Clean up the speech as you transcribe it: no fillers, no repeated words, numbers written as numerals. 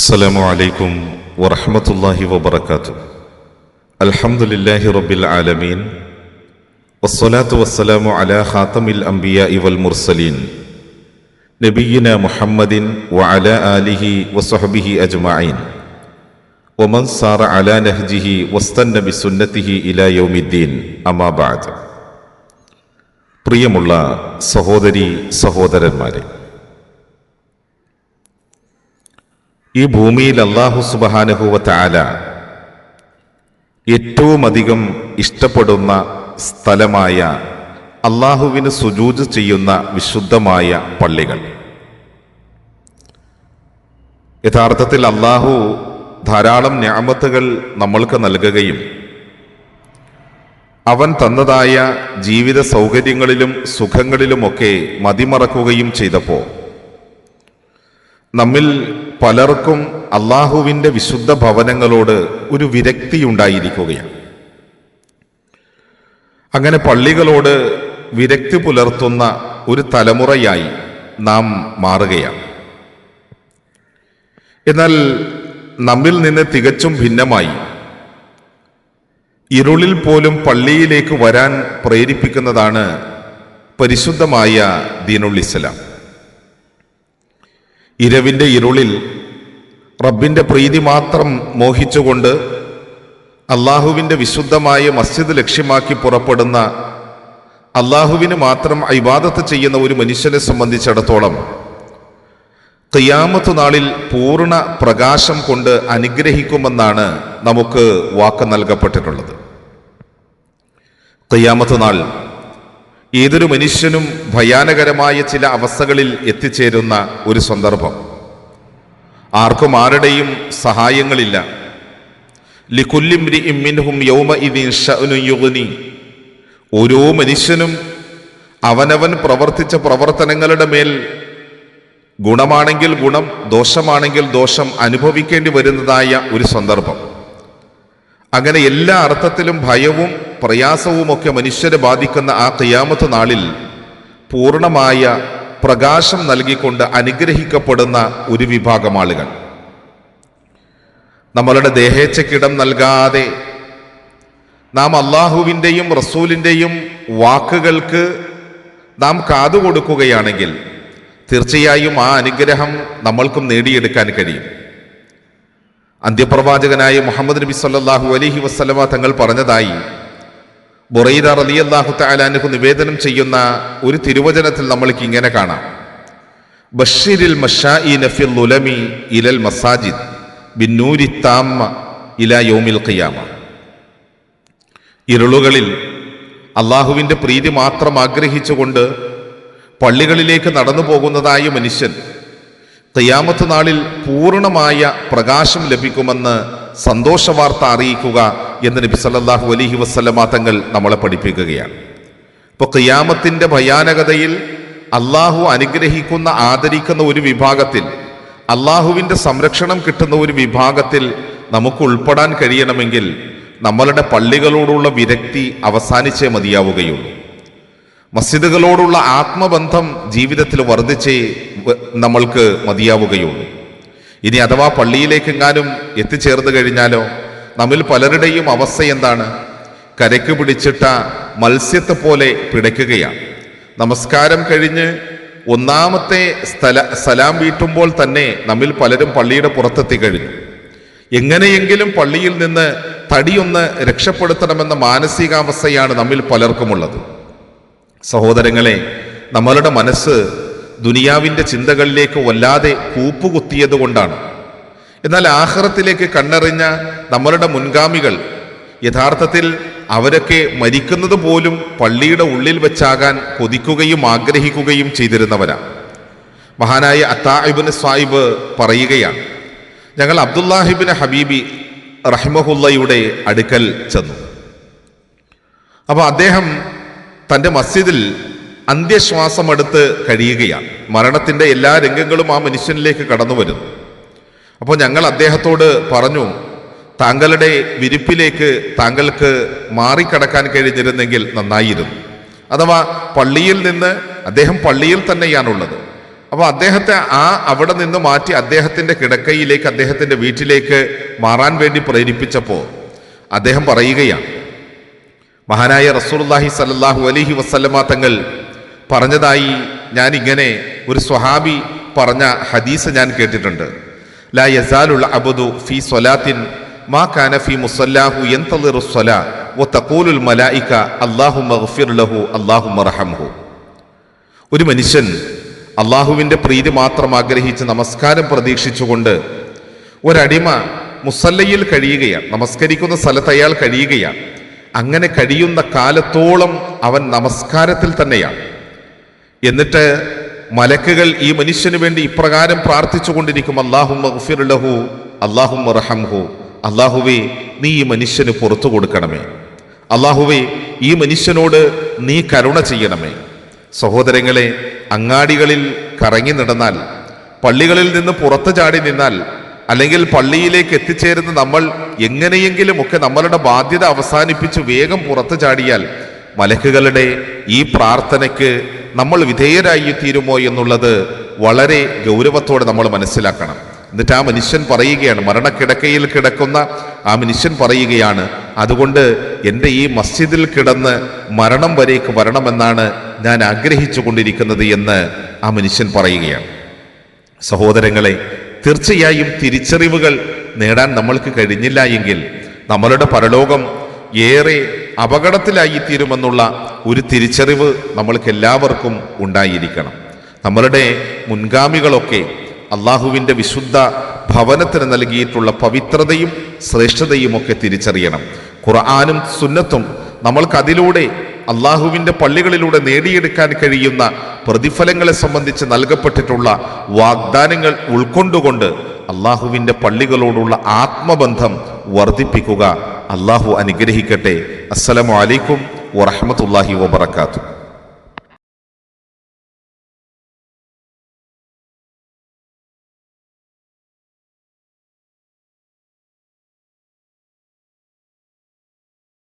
അസ്സലാമു അലൈക്കും വറഹ്മത്തുള്ളാഹി വബറകാതുഹു. അൽഹംദുലില്ലാഹി റബ്ബിൽ ആലമീൻ വസ്സലാത്തു വസ്സലാമു അലാ ഖാതമിൽ അംബിയാഇ വൽ മുർസലീൻ നബിയ്യിനാ മുഹമ്മദിൻ വഅലാ ആലിഹി വസ്വഹ്ബിഹി അജ്മഈൻ വമൻ സാറ അലാ നഹ്ജിഹി വസ്തന്ന ബിസുന്നതിഹി ഇലാ യൗമിദ്ദീൻ. അമ്മാ ബഅദ്. പ്രിയമുള്ള സഹോദരീ സഹോദരന്മാരെ, ഈ ഭൂമിയിൽ അല്ലാഹു സുബ്ഹാനഹു വ തആല ഏറ്റവും അധികം ഇഷ്ടപ്പെടുന്ന സ്ഥലമായ അല്ലാഹുവിന് സുജൂദ് ചെയ്യുന്ന വിശുദ്ധമായ പള്ളികൾ. യഥാർത്ഥത്തിൽ അല്ലാഹു ധാരാളം നിഅമത്തുകൾ നമ്മൾക്ക് നൽകുകയും അവൻ തന്നതായ ജീവിത സൗകര്യങ്ങളിലും സുഖങ്ങളിലുമൊക്കെ മതിമറക്കുകയും ചെയ്തപ്പോൾ നമ്മിൽ പലർക്കും അള്ളാഹുവിൻ്റെ വിശുദ്ധ ഭവനങ്ങളോട് ഒരു വിരക്തിയുണ്ടായിരിക്കുകയാണ്. അങ്ങനെ പള്ളികളോട് വിരക്തി പുലർത്തുന്ന ഒരു തലമുറയായി നാം മാറുകയാണ്. എന്നാൽ നമ്മിൽ നിന്ന് തികച്ചും ഭിന്നമായി ഇരുളിൽ പോലും പള്ളിയിലേക്ക് വരാൻ പ്രേരിപ്പിക്കുന്നതാണ് പരിശുദ്ധമായ ദീനുൽ ഇസ്ലാം. ഇരവിൻ്റെ ഇരുളിൽ റബ്ബിൻ്റെ പ്രീതി മാത്രം മോഹിച്ചുകൊണ്ട് അള്ളാഹുവിൻ്റെ വിശുദ്ധമായ മസ്ജിദ് ലക്ഷ്യമാക്കി പുറപ്പെടുന്ന, അള്ളാഹുവിന് മാത്രം ഇബാദത്ത് ചെയ്യുന്ന ഒരു മനുഷ്യനെ സംബന്ധിച്ചിടത്തോളം ഖിയാമത്ത് നാളിൽ പൂർണ്ണ പ്രകാശം കൊണ്ട് അനുഗ്രഹിക്കുമെന്നാണ് നമുക്ക് വാക്ക് നൽകപ്പെട്ടിട്ടുള്ളത്. ഖിയാമത്ത് നാൾ ഏതൊരു മനുഷ്യനും ഭയാനകരമായ ചില അവസ്ഥകളിൽ എത്തിച്ചേരുന്ന ഒരു സന്ദർഭം. ആർക്കും ആരുടെയും സഹായങ്ങളില്ല. ലികുല്ലി ഇംരിഇൻ മിൻഹും യൗമഇദിൻ ശഅ്നുൻ യുഗ്നി. ഓരോ മനുഷ്യനും അവനവൻ പ്രവർത്തിച്ച പ്രവർത്തനങ്ങളുടെ മേൽ ഗുണമാണെങ്കിൽ ഗുണം, ദോഷമാണെങ്കിൽ ദോഷം അനുഭവിക്കേണ്ടി വരുന്നതായ ഒരു സന്ദർഭം. അങ്ങനെ എല്ലാ അർത്ഥത്തിലും ഭയവും പ്രയാസവുമൊക്കെ മനുഷ്യരെ ബാധിക്കുന്ന ആ ഖിയാമത്ത് നാളിൽ പൂർണ്ണമായ പ്രകാശം നൽകിക്കൊണ്ട് അനുഗ്രഹിക്കപ്പെടുന്ന ഒരു വിഭാഗം ആളുകൾ. നമ്മളുടെ ദേഹേച്ഛയ്ക്കിടം നൽകാതെ നാം അള്ളാഹുവിൻ്റെയും റസൂലിൻ്റെയും വാക്കുകൾക്ക് നാം കാതുകൊടുക്കുകയാണെങ്കിൽ തീർച്ചയായും ആ അനുഗ്രഹം നമ്മൾക്കും നേടിയെടുക്കാൻ കഴിയും. അന്ത്യപ്രവാചകനായ മുഹമ്മദ് നബി സല്ലല്ലാഹു അലൈഹി വസല്ലമ തങ്ങൾ പറഞ്ഞതായി ബുറൈദ റളിയല്ലാഹു തആല അൻഹു നിവേദനം ചെയ്യുന്ന ഒരു തിരുവചനത്തിൽ നമ്മൾക്ക് ഇങ്ങനെ കാണാം: ബശ്ശിരിൽ മശാഇന ഫിൽ ളുലമി ഇലൽ മസാജിദ് ബിന്നൂരി താമ്മ ഇലാ യൗമിൽ ഖിയാമ. ഇരുളുകളിൽ അള്ളാഹുവിൻ്റെ പ്രീതി മാത്രം ആഗ്രഹിച്ചുകൊണ്ട് പള്ളികളിലേക്ക് നടന്നു പോകുന്നതായ മനുഷ്യൻ ഖിയാമത്ത് നാളിൽ പൂർണ്ണമായ പ്രകാശം ലഭിക്കുമെന്ന് സന്തോഷവാർത്ത അറിയിക്കുക എന്ന് നബി സല്ലല്ലാഹു അലൈഹി വസല്ലമ തങ്ങൾ നമ്മളെ പഠിപ്പിക്കുകയാണ്. ഇപ്പോൾ ഖിയാമത്തിൻ്റെ ഭയാനകതയിൽ അള്ളാഹു അനുഗ്രഹിക്കുന്ന, ആദരിക്കുന്ന ഒരു വിഭാഗത്തിൽ, അള്ളാഹുവിൻ്റെ സംരക്ഷണം കിട്ടുന്ന ഒരു വിഭാഗത്തിൽ നമുക്ക് ഉൾപ്പെടാൻ കഴിയണമെങ്കിൽ നമ്മളുടെ പള്ളികളോടുള്ള വിരക്തി അവസാനിച്ചേ മതിയാവുകയുള്ളൂ. മസ്ജിദുകളോടുള്ള ആത്മബന്ധം ജീവിതത്തിൽ വർദ്ധിച്ചേ നമ്മൾക്ക് മതിയാവുകയുള്ളൂ. ഇനി അഥവാ പള്ളിയിലേക്കെങ്ങാനും എത്തിച്ചേർന്ന് കഴിഞ്ഞാലോ നമ്മിൽ പലരുടെയും അവസ്ഥ എന്താണ്? കരയ്ക്ക് പിടിച്ചിട്ട മത്സ്യത്തെ പോലെ പിടയ്ക്കുകയാണ്. നമസ്കാരം കഴിഞ്ഞ് ഒന്നാമത്തെ സലാം വീട്ടുമ്പോൾ തന്നെ നമ്മിൽ പലരും പള്ളിയുടെ പുറത്തെത്തി കഴിഞ്ഞു. എങ്ങനെയെങ്കിലും പള്ളിയിൽ നിന്ന് തടിയൊന്ന് രക്ഷപ്പെടുത്തണമെന്ന മാനസികാവസ്ഥയാണ് നമ്മിൽ പലർക്കുമുള്ളത്. സഹോദരങ്ങളെ, നമ്മളുടെ മനസ്സ് ദുനിയാവിൻ്റെ ചിന്തകളിലേക്ക് വല്ലാതെ കൂപ്പുകുത്തിയത് കൊണ്ടാണ്. എന്നാൽ ആഖിറത്തിലേക്ക് കണ്ണെറിഞ്ഞ നമ്മളുടെ മുൻഗാമികൾ യഥാർത്ഥത്തിൽ അവരൊക്കെ മരിക്കുന്നത് പോലും പള്ളിയുടെ ഉള്ളിൽ വെച്ചാകാൻ കൊതിക്കുകയും ആഗ്രഹിക്കുകയും ചെയ്തിരുന്നവരാണ്. മഹാനായ അത്താ ഇബ്നു സ്വായിബ് പറയുകയാണ്: ഞങ്ങൾ അബ്ദുല്ലാഹിബ്നു ഹബീബി റഹിമഹുല്ലയുടെ അടുക്കൽ ചെന്നു. അപ്പോൾ അദ്ദേഹം തൻ്റെ മസ്ജിദിൽ അന്ത്യശ്വാസം എടുത്ത് കഴിയുകയാണ്. മരണത്തിൻ്റെ എല്ലാ രംഗങ്ങളും ആ മനുഷ്യനിലേക്ക് കടന്നു വരുന്നു. അപ്പോൾ ഞങ്ങൾ അദ്ദേഹത്തോട് പറഞ്ഞു, താങ്കളുടെ വിരിപ്പിലേക്ക് താങ്കൾക്ക് മാറിക്കടക്കാൻ കഴിഞ്ഞിരുന്നെങ്കിൽ നന്നായിരുന്നു. അഥവാ പള്ളിയിൽ നിന്ന്, അദ്ദേഹം പള്ളിയിൽ തന്നെയാണുള്ളത്, അപ്പോൾ അദ്ദേഹത്തെ അവിടെ നിന്ന് മാറ്റി അദ്ദേഹത്തിൻ്റെ കിടക്കയിലേക്ക്, അദ്ദേഹത്തിൻ്റെ വീട്ടിലേക്ക് മാറാൻ വേണ്ടി പ്രേരിപ്പിച്ചപ്പോൾ അദ്ദേഹം പറയുകയാണ്, മഹാനായ റസൂലുള്ളാഹി സ്വല്ലല്ലാഹു അലൈഹി വസല്ലമ തങ്ങൾ പറഞ്ഞതായി ഞാൻ ഇങ്ങനെ ഒരു സ്വഹാബി പറഞ്ഞ ഹദീസ് ഞാൻ കേട്ടിട്ടുണ്ട്. ലാ യസാലുൽ അബ്ദു ഫീ സ്വലാത്തിൻ മാ കാന ഫീ മുസല്ലാഹു യന്തളിറു സ്വലാ വതഖൂലുൽ മലായിക അല്ലാഹുമ്മഗ്ഫിർ ലഹു അല്ലാഹുമ്മ റഹംഹു. ഒരു മനുഷ്യൻ അള്ളാഹുവിൻ്റെ പ്രീതി മാത്രം ആഗ്രഹിച്ച് നമസ്കാരം പ്രതീക്ഷിച്ചുകൊണ്ട് ഒരടിമ മുസല്ലയിൽ കഴിയുകയാണ്, നമസ്കരിക്കുന്ന സ്ഥലത്ത് അയാൾ കഴിയുകയാണ്. അങ്ങനെ കഴിയുന്ന കാലത്തോളം അവൻ നമസ്കാരത്തിൽ തന്നെയാണ്. എന്നിട്ട് മലക്കുകൾ ഈ മനുഷ്യന് വേണ്ടി ഇപ്രകാരം പ്രാർത്ഥിച്ചു കൊണ്ടിരിക്കും, അല്ലാഹുമ്മഗ്ഫിർ ലഹു അല്ലാഹുമ്മ റഹംഹു. അല്ലാഹുവേ, നീ ഈ മനുഷ്യന് പുറത്തു കൊടുക്കണമേ. അല്ലാഹുവേ, ഈ മനുഷ്യനോട് നീ കരുണ ചെയ്യണമേ. സഹോദരങ്ങളെ, അങ്ങാടികളിൽ കറങ്ങി നടന്നാൽ, പള്ളികളിൽ നിന്ന് പുറത്തു ചാടി നിന്നാൽ, അല്ലെങ്കിൽ പള്ളിയിലേക്ക് എത്തിച്ചേരുന്ന നമ്മൾ എങ്ങനെയെങ്കിലുമൊക്കെ നമ്മളുടെ ബാധ്യത അവസാനിപ്പിച്ച് വേഗം പുറത്തു ചാടിയാൽ മലക്കുകളുടെ ഈ പ്രാർത്ഥനയ്ക്ക് നമ്മൾ വിധേയരായി തീരുമോ എന്നുള്ളത് വളരെ ഗൗരവത്തോടെ നമ്മൾ മനസ്സിലാക്കണം. എന്നിട്ട് ആ മനുഷ്യൻ പറയുകയാണ്, മരണക്കിടക്കയിൽ കിടക്കുന്ന ആ മനുഷ്യൻ പറയുകയാണ്, അതുകൊണ്ട് എൻ്റെ ഈ മസ്ജിദിൽ കിടന്ന് മരണം വരേക്ക് വരണമെന്നാണ് ഞാൻ ആഗ്രഹിച്ചു കൊണ്ടിരിക്കുന്നത് എന്ന് ആ മനുഷ്യൻ പറയുകയാണ്. സഹോദരങ്ങളെ, തീർച്ചയായും തിരിച്ചറിവുകൾ നേടാൻ നമ്മൾക്ക് കഴിഞ്ഞില്ല എങ്കിൽ നമ്മളുടെ പരലോകം ഏറെ അപകടത്തിലായി തീരുമെന്നുള്ള ഒരു തിരിച്ചറിവ് നമ്മൾക്ക് എല്ലാവർക്കും ഉണ്ടായിരിക്കണം. നമ്മളുടെ മുൻഗാമികളൊക്കെ അള്ളാഹുവിൻ്റെ വിശുദ്ധ ഭവനത്തിന് നൽകിയിട്ടുള്ള പവിത്രതയും ശ്രേഷ്ഠതയും ഒക്കെ തിരിച്ചറിയണം. ഖുർആനും സുന്നത്തും നമ്മൾക്കതിലൂടെ അള്ളാഹുവിൻ്റെ പള്ളികളിലൂടെ നേടിയെടുക്കാൻ കഴിയുന്ന പ്രതിഫലങ്ങളെ സംബന്ധിച്ച് നൽകപ്പെട്ടിട്ടുള്ള വാഗ്ദാനങ്ങൾ ഉൾക്കൊണ്ടുകൊണ്ട് അള്ളാഹുവിൻ്റെ പള്ളികളോടുള്ള ആത്മബന്ധം വർദ്ധിപ്പിക്കുക. അള്ളാഹു അനുഗ്രഹിക്കട്ടെ. അസ്സലാമു അലൈക്കും വറഹ്മത്തുള്ളാഹി വബറകാതുഹു.